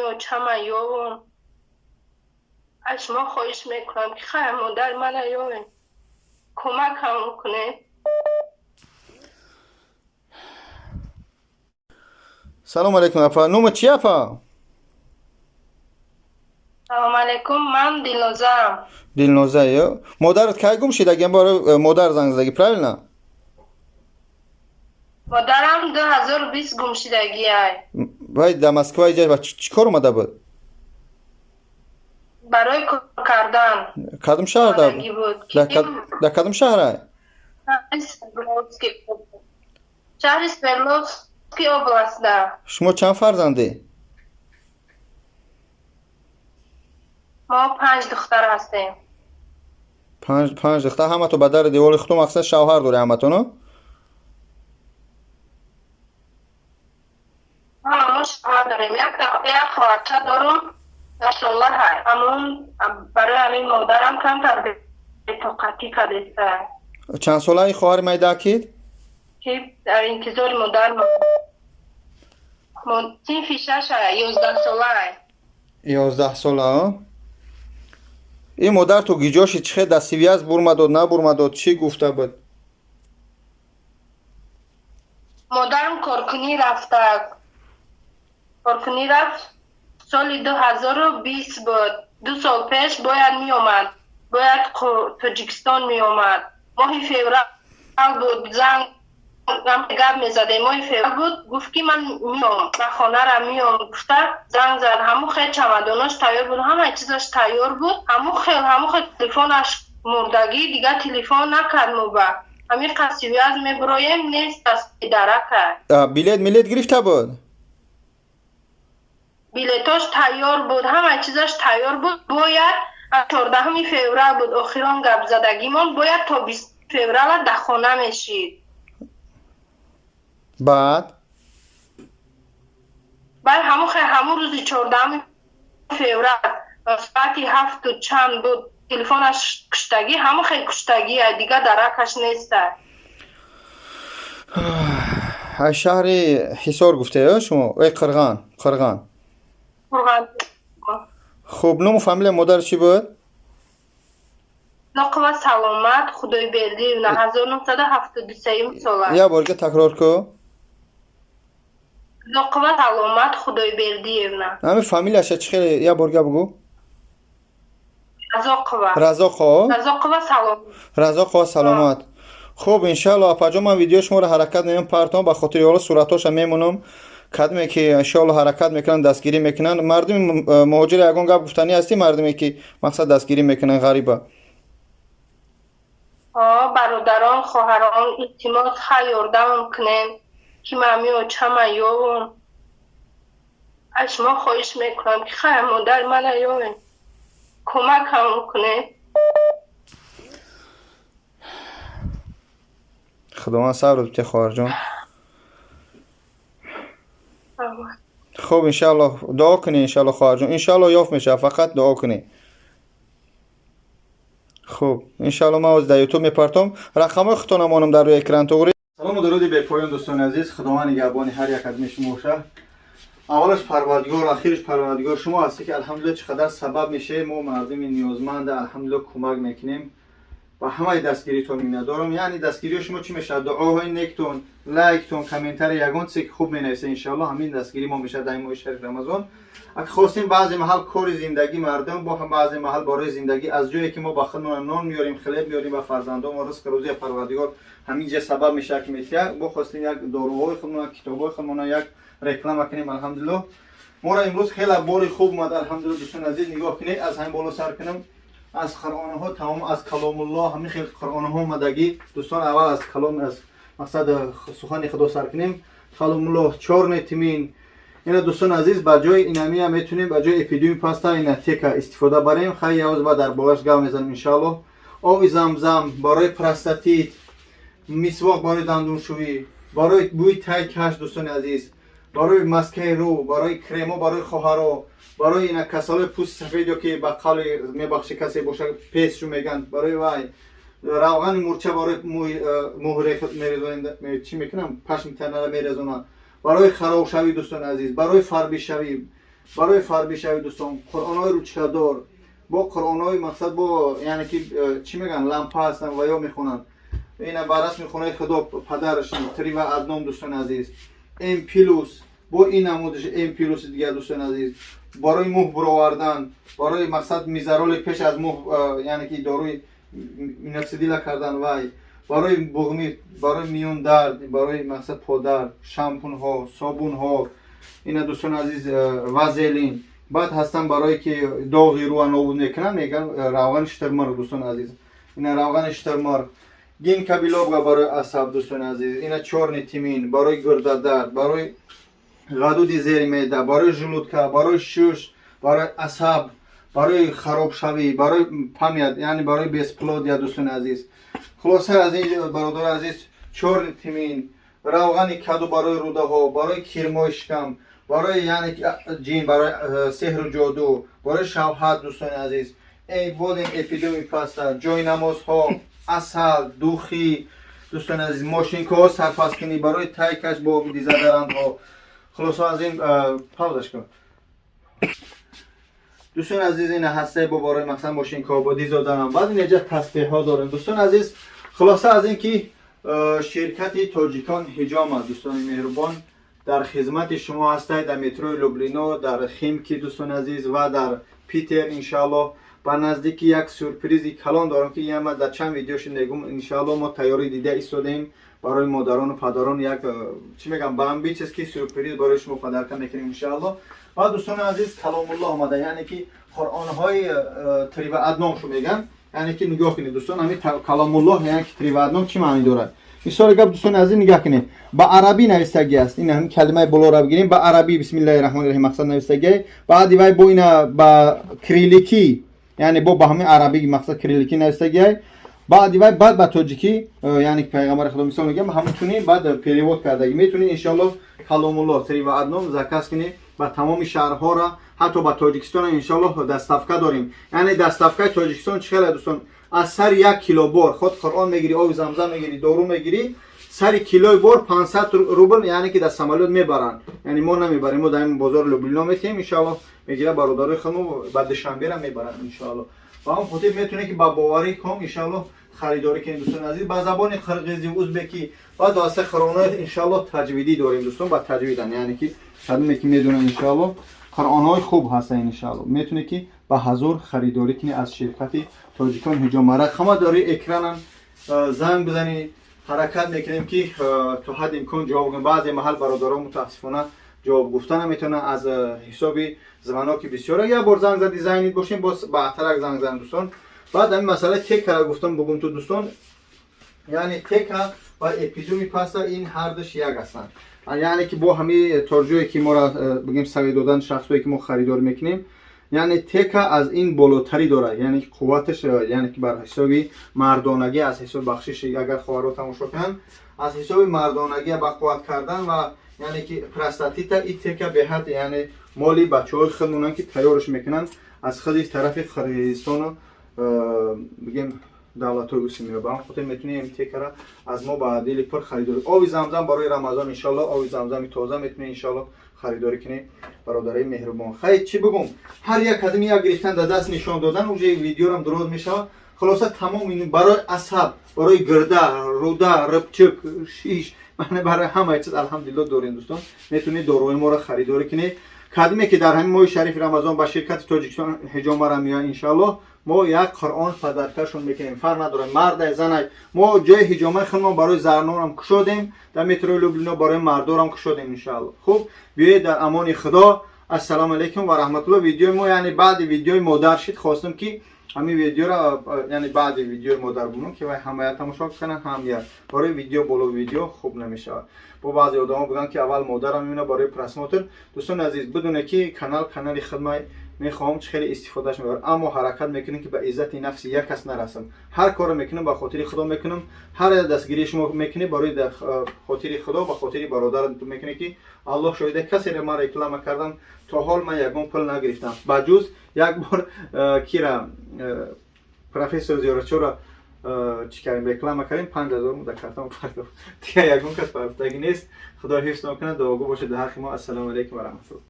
آچمه یا از شما خواهش میکنم که خواهر مادر من یا کمک هم کنه. سلام علیکم اپا. نوم چی اپا؟ سلام علیکم، من دلنوزم. دلنوزه یا؟ مادرت کی گم شد؟ اگه بار مادر زنگ زدی پرایل نه؟ مادرم 2020 گم شدگی ای. وای در مسکو اینجا و چی کار اومده بود؟ برای کار کردن. کدوم شهر آمدگی بود. در کدوم شهر؟ شهر سپرلوفسکی اوبلاست ده. شما چند فرزندی؟ ما 5 دختر هستیم. پنج دختر. همه تو بدر دیوال خودم اکثر شوهر داری همه تو نه؟ ما شوهر داریم. یک خواهرچه دارم. ماشاءالله های. همون برای همین مادرم کمتر بطاقتی کردیسته. چند ساله ای خواهر میده کید؟ که در انتظار مادر صنف 6 11 ساله. 11 ساله ها؟ این مادر تو گیجاش چه دستیوی از برمداد نه برمداد چی گفته بود؟ مادرم کارکنی رفته. کارکنی رفت سال 2020 بود. 2 سال پیش باید می اومد. باید تاجیکستان می اومد. ماه فوریه بود. زنگ گپ می زده. ماه فوریه بود. گفت که من میام. من خانه را میام. گفته زنگ زد. همون خیلی چمداناش تیار بود. همه چیزش تیار بود. همون خیلی تلفنش مردگی دیگه تلفن نکرد موبا. همین قصیوی از میبرایم نیست از اداره کرد. بلیت گرفته بود؟ بلیتاش تیار بود. همه چیزش تیار بود. باید 14 فوریه بود آخران گپ زدگیمون. باید تا 20 فوریه در خانه میشید. بعد همون روز 14 فوریه ساعتی 7 و چند بود تلفنش کشتگی. همون خیلی کشتگی دیگه درکش نیست. شهر حصار گفته یا شما؟ ای قرغان. خب نوم فامیل مادر چی بود؟ نقوه سلامت خدای بردی 1973 ساله. یا بارگه تکرار کو. نقوه سلامت خدای بردی نه. همین فامیلش چی خیلی یا بارگه بگو. رضا سلامت. خب انشالله اپا جان من ویدیو شما رو حرکت نمیم پرتام به خاطر حالا صورتاش میمونم کدومی که انشالله حرکت میکنن دستگیری میکنن. مردم مهاجر یگان گپ گفتنی هستی مردمی که مقصد دستگیری میکنن غریبه. برادران خواهران اعتماد خیلی یاردم کنن که ممی و چمه یا از شما خواهش میکنم که خواهر مادر من یا کمک هم کنه. خداوند صبر بده خواهر جان. خب انشالله دعا کنی انشالله خواهر جان. انشالله یافت میشه فقط دعا کنی. خب انشالله ما از در یوتیوب میپرتم رقم خودتونمونم در روی اکران توری. سلام و درودی به پایان دوستان عزیز. خداوند نگهبان هر یک ادمی شما باشه. اولش پروردگار آخرش پروردگار شما هستی که الحمدلله چقدر سبب میشه ما مردم نیازمند الحمدلله کمک میکنیم و همه دستگیریتون میندارم. یعنی دستگیری شما چی میشه؟ دعاهای نیکتون، لایکتون، کامنتر یگان چیزی که خوب مینویسه انشالله همین دستگیری ما میشه در ماه شریف رمضان. اگه خواستیم بعضی محل کار زندگی مردم با هم بعضی محل برای زندگی از جایی که ما با خودمون نان میاریم خلیب میاریم و فرزندان و رزق روزی پروردگار همینجا سبب میشه که میتیا با خواستیم یک داروهای خودمون کتابای خودمون یک رکلام کنیم. الحمدلله ما را امروز خیلی باری خوب اومد. الحمدلله دوستان عزیز نگاه کنید از همین بالا سر کنم از قرآن ها تمام از کلام الله همین خیلی قرآن ها اومدگی دوستان. اول از کلام از مقصد سخن خدا سر کنیم. کلام الله 4 نتیمین اینا دوستان عزیز با جای اینمی هم میتونیم با جای اپیدمی پاستا اینا تیکا استفاده بریم. خیلی یواز با در بالاش گام میزنیم انشالله. آب زمزم برای پروستاتیت، مسواک برای دندون شویی، برای بوی تای کش دوستان عزیز، برای مسکه رو، برای کرما برای خواهرها، برای اینا کسال پوست سفید که بقال میبخشه کسی باشه پیست رو میگن برای وای روغن مورچه برای مهره میرزونن چی میکنم پشم تنه میرزونن برای خراب شوی دوستان عزیز، برای فربی شوی برای فربی شوید دوستان. قرآن‌های روچکدار با قرآن‌های مقصد با یعنی که چی میگن لامپا هستن و یا میخونن. اینا بر اسم خونه خدا پدرشون تری و ادنام دوستان عزیز. ام پلوس با این نمودش ام پلوس دیگه دوستان عزیز برای مخ برآوردن، برای مقصد میزرال پیش از مخ یعنی که داروی مینوکسیدیل کردن وای، برای بغمی، برای میون درد، برای مقصد پودر، شامپون ها، صابون ها، اینا دوستان عزیز وازلین. بعد هستن برای که داغی رو نابود میکنن میگن روغن شترمر دوستان عزیز. اینا روغن شترمر. گین کبیلوبگا برای اعصاب دوستان عزیز. اینا چورنی تیمین برای گرده درد، برای غدود زیر معده، برای ژلودکا، برای شش، برای اعصاب، برای خراب شوی، برای پامید یعنی برای بیسپلود یا دوستان عزیز. خلاصه از این برادر عزیز چورنی تیمین، روغن کدو برای روده ها، برای کرمای شکم، برای یعنی جین، برای سحر و جادو، برای شوهر دوستان عزیز. ای بودین اپیدمی پاستا، جای نماز ها، اصل، دوخی دوستان عزیز، ماشینکا سرپاس کنی برای تایکش با دیزه درند ها. خلاص از این پاوزش کن دوستان عزیز. این هسته با برای مثلا ماشینکا با دیزه درند. بعد اینجا تصفیه ها دارن دوستان عزیز. خلاصه از این که شرکت تاجیکان حجام دوستان مهربان در خدمت شما هستید در مترو لوبلینو، در خیمکی دوستان عزیز و در پیتر. انشالله با نزدیک یک سورپریزی کلان دارم که یه در چند ویدیوش نگم. انشالله ما تیاری دیده ایستادیم برای مادران و پدران یک چی میگم بامبی چیز که سورپریز برای شما پدرکن میکنیم انشالله. و دوستان عزیز کلام الله آمده یعنی که قرآن های تری و ادنام شو میگن یعنی که نگاه کنید دوستان همین کلام الله یعنی که تری و ادنام چی معنی داره. این گپ دوستان عزیز نگاه کنید با عربی نوشتگی است. این هم کلمه بالا را بگیریم با عربی بسم الله الرحمن الرحیم مقصد نوشتگی. بعد وای با اینا با کریلیکی یعنی با همین عربی مقصد کریلیکی نوشتگی. بعد وای بعد با تاجیکی یعنی پیغمبر خدا مثال میگم همونطوری بعد پریود کردگی میتونید انشالله کلام الله تری و ادنام زکاس کنید با تمام شهرها را حتی با تاجیکستان انشالله دستافکه داریم. یعنی دستافکه تاجیکستان چقدر دوستان از سر 1 کیلو بار خود قرآن میگیری، آب زمزم میگیری، دارو میگیری، سر کیلو بار 500 روبل یعنی که در سمالود میبرن. یعنی ما نمیبریم، ما دائم بازار لوبلینا میتیم انشالله میگیره برادرای خودمون بعد شنبه را میبرن انشالله. و اون خطیب میتونه که با باوری کم انشالله خریداری کنید دوستان عزیز. با زبان قرقیزی ازبکی و داسته قرآن انشالله تجویدی داریم دوستان با تجویدن یعنی که خدمتی که میدونن انشالله قرآن‌های خوب هستن انشالله. میتونه که با حضور خریداری کنی از شرکت تاجیکان حجام. رقم داری اکرانن زنگ بزنی حرکت میکنیم که تو حد امکان جواب بدیم. بعضی محل برادران متاسفانه جواب گفتن نمیتونن از حساب زمانا که بسیاره. یا بار زنگ زدی زنگ باشین باز بعدتر زنگ زدن دوستان. بعد همین مسئله تک گفتم بگم تو دوستان یعنی تک و اپیدمی پاستا این هر دوش یک هستن. یعنی که با همین ترجمه‌ای که ما را بگیم سوی دادن شخصی که ما خریدار میکنیم یعنی تکا از این بالاتری داره یعنی قوتش یعنی که بر حسابی مردانگی از حساب بخشش اگر خواهرها تماشا کنن از حساب مردانگی با قوت کردن و یعنی که پرستاتیتا این تکا به حد یعنی مالی بچه‌های خودمونن که تیارش میکنن از خودی طرف قرقیزستان بگیم دولت‌های اسلامی با هم خودت میتونی این تکا را از ما با دل پر خریداری. آب زمزم برای رمضان انشالله آب زمزم تازه میتونی انشالله خریداری کنی برادرای مهربان. خیلی چی بگم هر یک قدمی یک گرفتن در دست نشان دادن اونجا ویدیو هم درست میشه. خلاصه تمام این برای اصحاب برای گرده روده ربچک شیش معنی برای همه چیز الحمدلله دارین دوستان. میتونید داروی ما را خریداری کنی. قدمی که در همین ماه شریف رمضان با شرکت تاجیکستان حجام را میان انشالله ما یک قرآن پدرکشون میکنیم فرق نداره مرد زن. ما جای حجامه خودمون برای زنان هم کشودیم در مترو لوبلینا برای مردان هم کشودیم انشالله. خوب بیایید در امان خدا. السلام علیکم و رحمت الله. ویدیو ما یعنی بعد ویدیو مادر شد خواستم که همین ویدیو را یعنی بعد ویدیو مادر بونم که همه تماشا کنن هم یار برای ویدیو بالا ویدیو خوب نمیشه. با بعضی آدما بگن که اول مادرم میونه برای پرسماتر. دوستان عزیز بدونه که کانال خدمت میخوام چه خیلی استفادهش میبرم اما حرکت میکنم که به عزت نفس یک کس نرسم. هر کارو میکنم به خاطر خدا میکنم. هر دستگیری شما میکنی برای خاطر خدا و خاطر برادرم تو میکنی که الله شاهده کسی را ما رکلام کردم تا حال من یگان پول نگرفتم بجز یک بار کیرا پروفسور زیارتچو را چی کردیم رکلام کردیم 5000 مو در کارتم پرداخت. دیگه یگان کس پرداختگی نیست. خدا حفظ کنه دعاگو باشه در حق ما. السلام علیکم و رحمت الله.